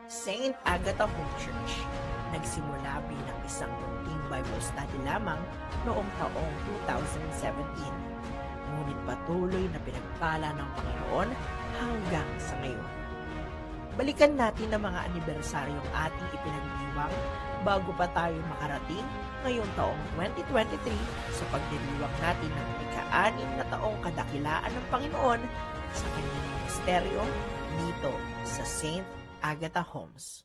Saint Agatha Home Church. Nagsimula bilang isang munting Bible study lamang noong taong 2017. Ngunit patuloy na pinagpala ng Panginoon hanggang sa ngayon. Balikan natin ang mga anibersaryong ating ipinagdiwang bago pa tayo makarating ngayong taong 2023 sa pagdiriwang natin ng ika-6 na taong kadakilaan ng Panginoon sa kanyang ministeryo dito sa Saint Agatha Homes.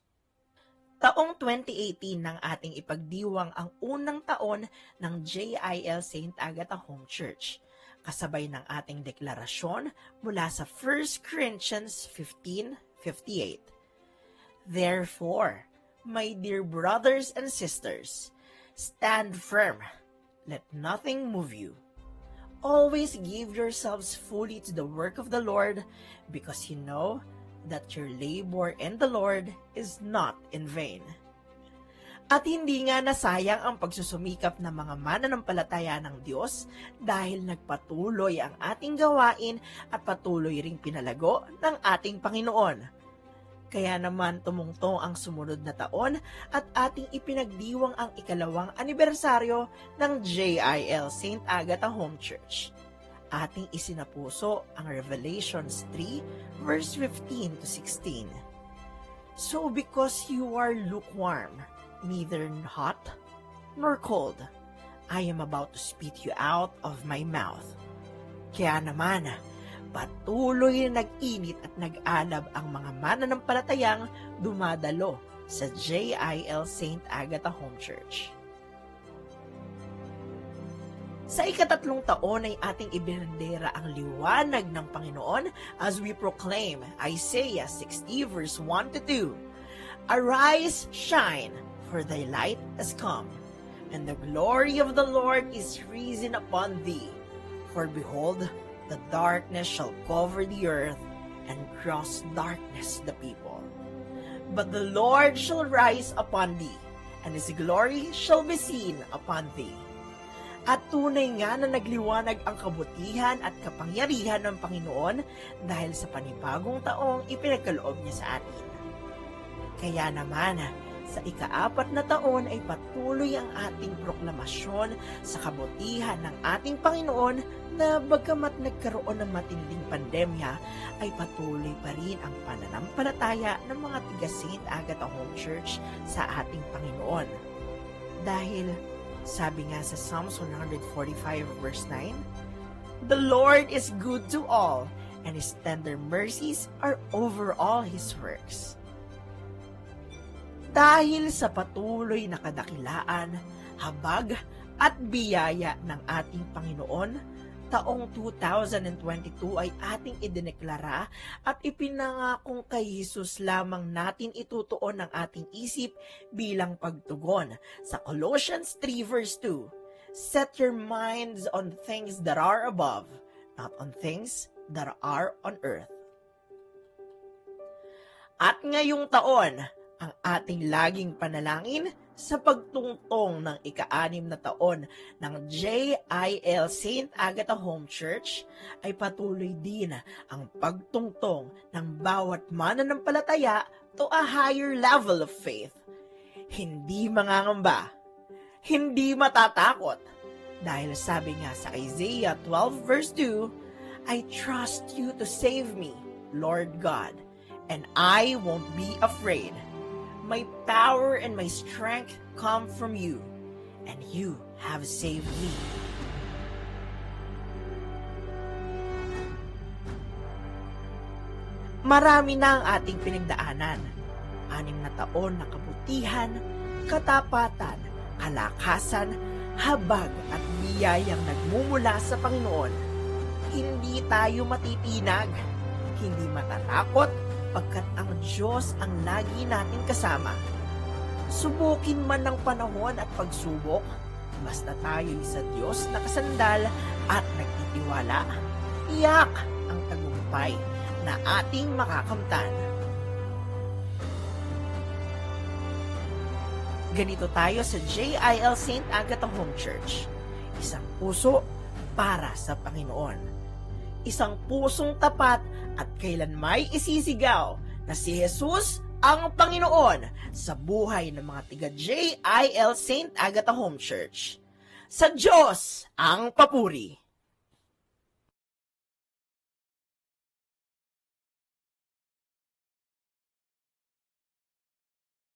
Taong 2018 nang ating ipagdiwang ang unang taon ng JIL Saint Agatha Home Church, kasabay ng ating deklarasyon mula sa 1 Corinthians 15:58. Therefore, my dear brothers and sisters, stand firm, let nothing move you. Always give yourselves fully to the work of the Lord, because you know that your labor in the Lord is not in vain. At hindi nga nasayang ang pagsusumikap ng mga mananampalataya ng Diyos dahil nagpatuloy ang ating gawain at patuloy ring pinalago ng ating Panginoon. Kaya naman tumungtong ang sumunod na taon at ating ipinagdiwang ang ikalawang anibersaryo ng JIL Saint Agatha Home Church. Ating isinapuso ang Revelations 3 verse 15 to 16. So because you are lukewarm, neither hot nor cold, I am about to spit you out of my mouth. Kaya naman, patuloy na nag-init at nag-alab ang mga mananampalatayang dumadalo sa JIL Saint Agatha Home Church. Sa ikatatlong taon ay ating ibinandera ang liwanag ng Panginoon as we proclaim Isaiah 60 verse 1 to 2. Arise, shine, for thy light has come, and the glory of the Lord is risen upon thee. For behold, the darkness shall cover the earth, and gross darkness the people. But the Lord shall rise upon thee, and his glory shall be seen upon thee. At tunay nga na nagliwanag ang kabutihan at kapangyarihan ng Panginoon dahil sa panibagong taong ipinagkaloob niya sa atin. Kaya naman, sa ika-4 na taon ay patuloy ang ating proklamasyon sa kabutihan ng ating Panginoon na bagamat nagkaroon ng matinding pandemya, ay patuloy pa rin ang pananampalataya ng mga tiga Saint Agatha Home Church sa ating Panginoon. Dahil, sabi nga sa Psalms 145 verse 9, the Lord is good to all, and his tender mercies are over all his works. Dahil sa patuloy na kadakilaan, habag at biyaya ng ating Panginoon, taong 2022 ay ating idineklara at ipinangakong kay Jesus lamang natin itutuon ang ating isip bilang pagtugon sa Colossians 3 verse 2. Set your minds on things that are above, not on things that are on earth. At ngayong taon, ang ating laging panalangin sa pagtungtong ng ika-6 na taon ng JIL Saint Agatha Home Church ay patuloy din ang pagtungtong ng bawat mananampalataya to a higher level of faith. Hindi mangangamba, hindi matatakot, dahil sabi nga sa Isaiah 12 verse 2, I trust you to save me, Lord God, and I won't be afraid. My power and my strength come from you, and you have saved me. Marami na ang ating pinagdaanan. 6 na taon na kabutihan, katapatan, kalakasan, habag at biyayang nagmumula sa Panginoon. Hindi tayo matitinag, hindi matatakot, pagkat ang Diyos ang lagi natin kasama. Subukin man ng panahon at pagsubok, basta tayo'y sa Diyos nakasandal at nagtitiwala, tiyak ang tagumpay na ating makakamtan. Ganito tayo sa JIL Saint Agatha Home Church. Isang puso para sa Panginoon. Isang pusong tapat at kailan may isisigaw na si Jesus ang Panginoon sa buhay ng mga tiga JIL St. Agatha Home Church. Sa Diyos ang papuri!